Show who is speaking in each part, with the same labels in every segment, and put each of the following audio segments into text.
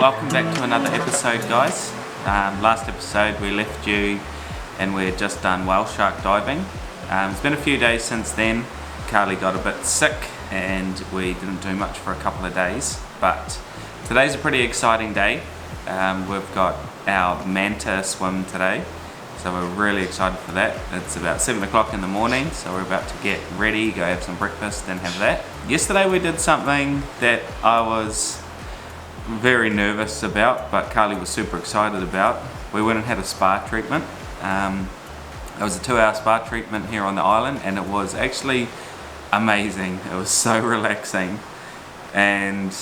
Speaker 1: welcome back to another episode, guys. Last episode we left you and we had just done whale shark diving. It's been a few days since then. Carly got a bit sick and we didn't do much for a couple of days, but today's a pretty exciting day. We've got our manta swim today, so we're really excited for that. It's about 7 o'clock in the morning, so we're about to get ready, go have some breakfast and have that. Yesterday we did something that I was very nervous about, but Carly was super excited about. We went and had a spa treatment. It was a 2-hour spa treatment here on the island, and it was actually amazing. It was so relaxing, and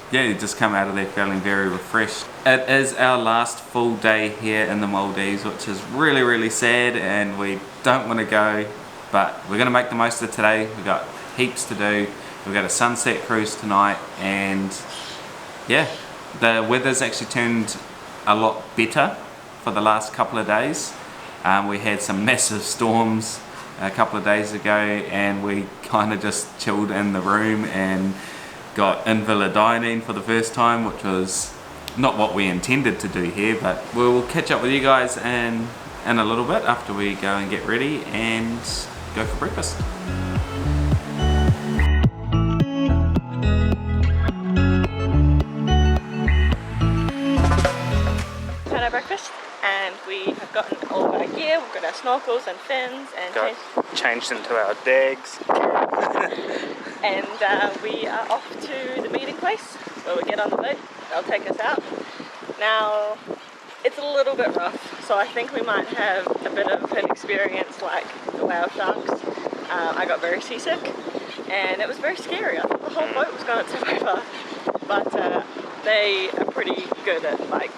Speaker 1: yeah, you just come out of there feeling very refreshed. It is our last full day here in the Maldives, which is really sad, and we don't want to go, but we're going to make the most of today. We've got heaps to do. We've got a sunset cruise tonight, and yeah, the weather's actually turned a lot better for the last couple of days. We had some massive storms a couple of days ago, and we kind of just chilled in the room and got in-villa dining for the first time, which was not what we intended to do here, but we'll catch up with you guys in a little bit after we go and get ready and go for breakfast.
Speaker 2: Breakfast, and we have gotten all of our gear. We've got our snorkels and fins and
Speaker 1: changed into our dags.
Speaker 2: And we are off to the meeting place where we get on the boat. They'll take us out. Now it's a little bit rough, so I think we might have a bit of an experience like the whale sharks. I got very seasick and it was very scary. I thought the whole boat was going to tip over, but they are pretty good at like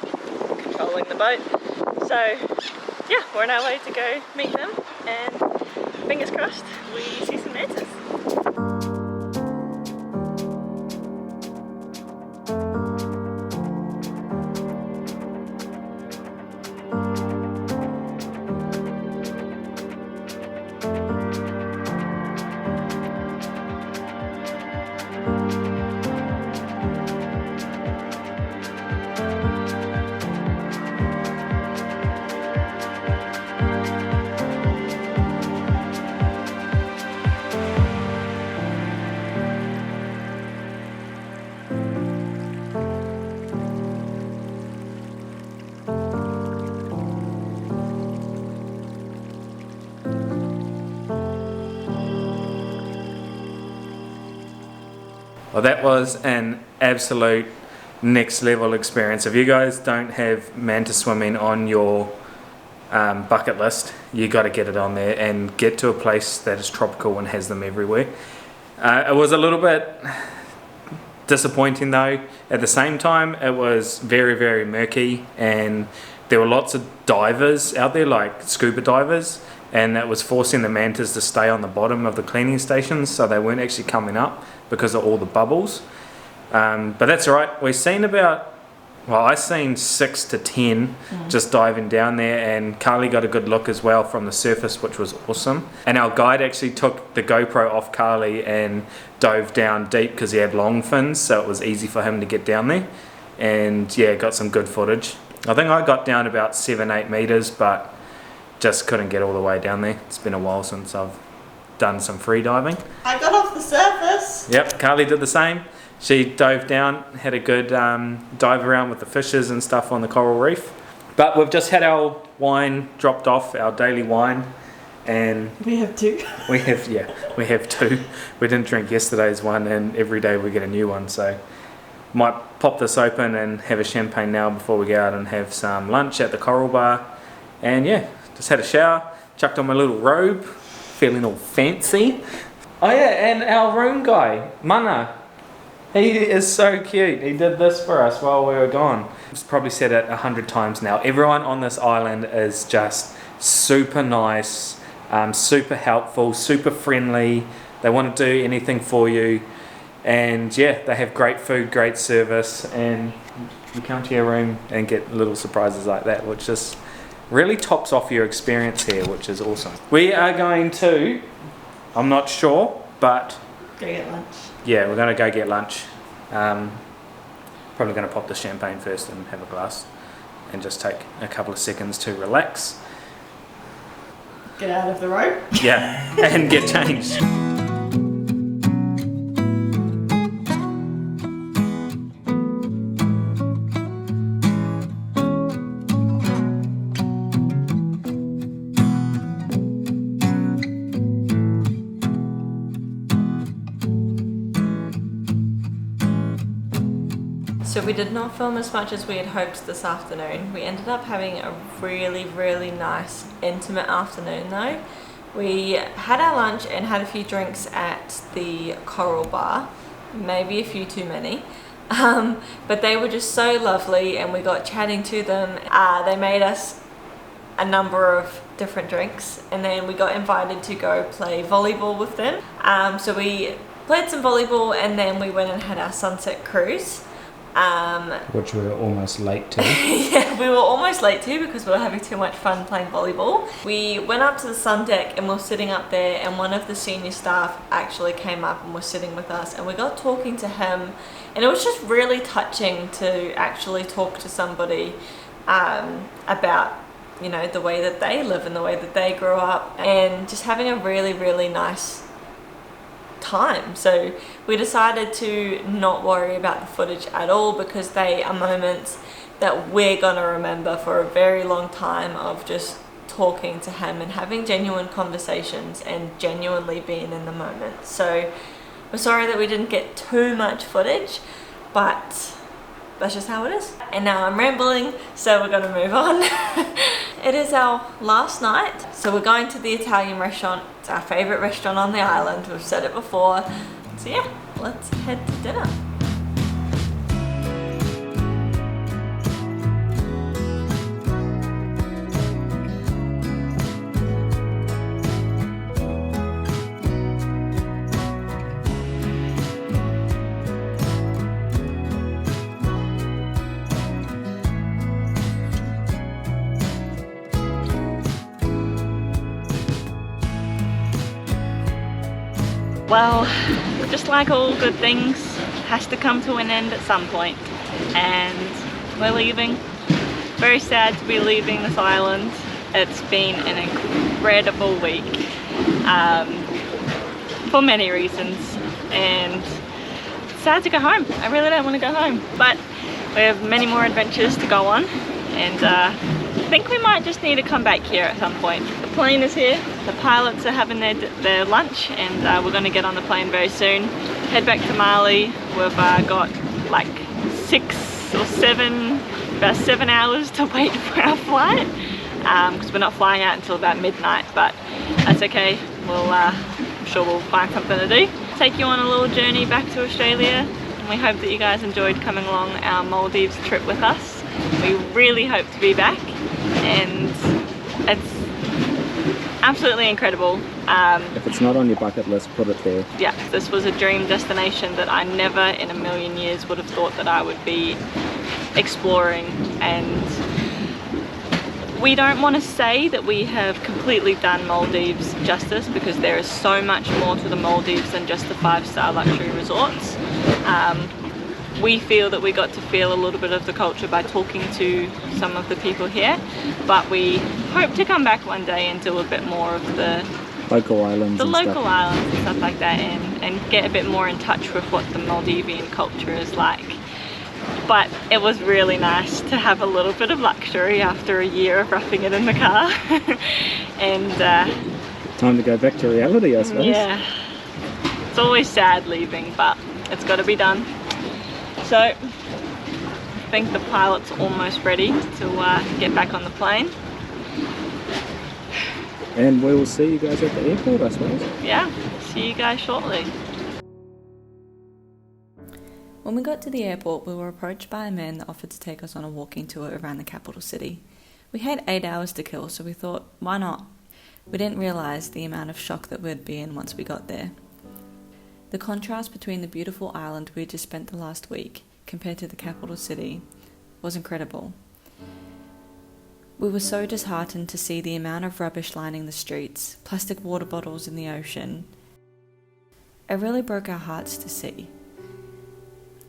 Speaker 2: controlling the boat. So yeah, we're on our way to go meet them, and fingers crossed we see some mantas.
Speaker 1: Well, that was an absolute next level experience. If you guys don't have manta swimming on your bucket list, you got to get it on there and get to a place that is tropical and has them everywhere. It was a little bit disappointing though. At the same time, it was very murky, and there were lots of divers out there, like scuba divers, and that was forcing the mantas to stay on the bottom of the cleaning stations, so they weren't actually coming up because of all the bubbles. But that's all right. We've seen about, well, I've seen 6 to 10 just diving down there, and Carly got a good look as well from the surface, which was awesome. And our guide actually took the GoPro off Carly and dove down deep because he had long fins, so it was easy for him to get down there. And yeah, got some good footage. I think I got down about 7-8 meters, but just couldn't get all the way down there. It's been a while since I've done some free diving.
Speaker 2: I got off the surface.
Speaker 1: Yep, Carly did the same. She dove down, had a good dive around with the fishes and stuff on the coral reef. But we've just had our wine dropped off, our daily wine, and
Speaker 2: we have 2.
Speaker 1: we have 2. We didn't drink yesterday's one, and every day we get a new one, so might pop this open and have a champagne now before we go out and have some lunch at the coral bar. And yeah, just had a shower, chucked on my little robe, feeling all fancy. Oh yeah, and our room guy, Mana, he is so cute. He did this for us while we were gone. I've probably said it 100 times now. Everyone on this island is just super nice, super helpful, super friendly. They want to do anything for you. And yeah, they have great food, great service, and you come to your room and get little surprises like that, which just really tops off your experience here, which is awesome. We are going to, I'm not sure, but
Speaker 2: Go get lunch.
Speaker 1: yeah, we're going to go get lunch.
Speaker 3: Probably going to pop the champagne first and have a glass and just take a couple of seconds to relax.
Speaker 2: Get out of the road.
Speaker 3: Yeah, and get changed.
Speaker 2: So we did not film as much as we had hoped this afternoon. We ended up having a really, really nice, intimate afternoon though. We had our lunch and had a few drinks at the Coral Bar, maybe a few too many. But they were just so lovely and we got chatting to them. They made us a number of different drinks and then we got invited to go play volleyball with them. So we played some volleyball and then we went and had our sunset cruise.
Speaker 3: Which we were almost late to.
Speaker 2: Yeah, we were almost late to because we were having too much fun playing volleyball. We went up to the sun deck and we were sitting up there and one of the senior staff actually came up and was sitting with us and we got talking to him and it was just really touching to actually talk to somebody about, you know, the way that they live and the way that they grew up and just having a really, really nice time. So we decided to not worry about the footage at all because they are moments that we're gonna remember for a very long time of just talking to him and having genuine conversations and genuinely being in the moment. So we're sorry that we didn't get too much footage, but that's just how it is. And now I'm rambling, so we're gonna move on. It is our last night, so we're going to the Italian restaurant. It's our favorite restaurant on the island. We've said it before. So yeah, let's head to dinner. Well, just like all good things, has to come to an end at some point, and we're leaving. Very sad to be leaving this island. It's been an incredible week for many reasons, and sad to go home. I really don't want to go home, but we have many more adventures to go on, and I think we might just need to come back here at some point. The plane is here, the pilots are having their lunch, and we're going to get on the plane very soon, head back to Mali. We've got like about 7 hours to wait for our flight, because we're not flying out until about midnight, but that's okay. I'm sure we'll find something to do. Take you on a little journey back to Australia, and we hope that you guys enjoyed coming along our Maldives trip with us. We really hope to be back, and it's absolutely incredible.
Speaker 3: If it's not on your bucket list, put it there.
Speaker 2: Yeah, this was a dream destination that I never in a million years would have thought that I would be exploring, and we don't want to say that we have completely done Maldives justice because there is so much more to the Maldives than just the 5-star luxury resorts. We feel that we got to feel a little bit of the culture by talking to some of the people here, but we hope to come back one day and do a bit more of the
Speaker 3: local islands
Speaker 2: and stuff like that, and get a bit more in touch with what the Maldivian culture is like. But it was really nice to have a little bit of luxury after a year of roughing it in the car. And
Speaker 3: time to go back to reality, I suppose.
Speaker 2: Yeah, it's always sad leaving, but it's got to be done. So I think the pilot's almost ready to get back on the plane.
Speaker 3: And we will see you guys at the airport, I suppose.
Speaker 2: Yeah, see you guys shortly.
Speaker 4: When we got to the airport, we were approached by a man that offered to take us on a walking tour around the capital city. We had 8 hours to kill, so we thought, why not? We didn't realise the amount of shock that we'd be in once we got there. The contrast between the beautiful island we had just spent the last week compared to the capital city was incredible. We were so disheartened to see the amount of rubbish lining the streets, plastic water bottles in the ocean. It really broke our hearts to see.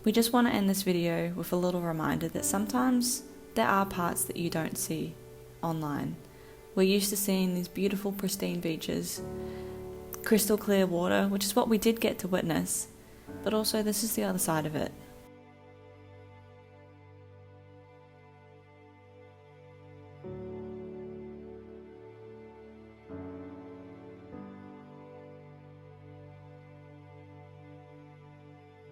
Speaker 4: We just want to end this video with a little reminder that sometimes there are parts that you don't see online. We're used to seeing these beautiful pristine beaches, crystal clear water, which is what we did get to witness, but also this is the other side of it.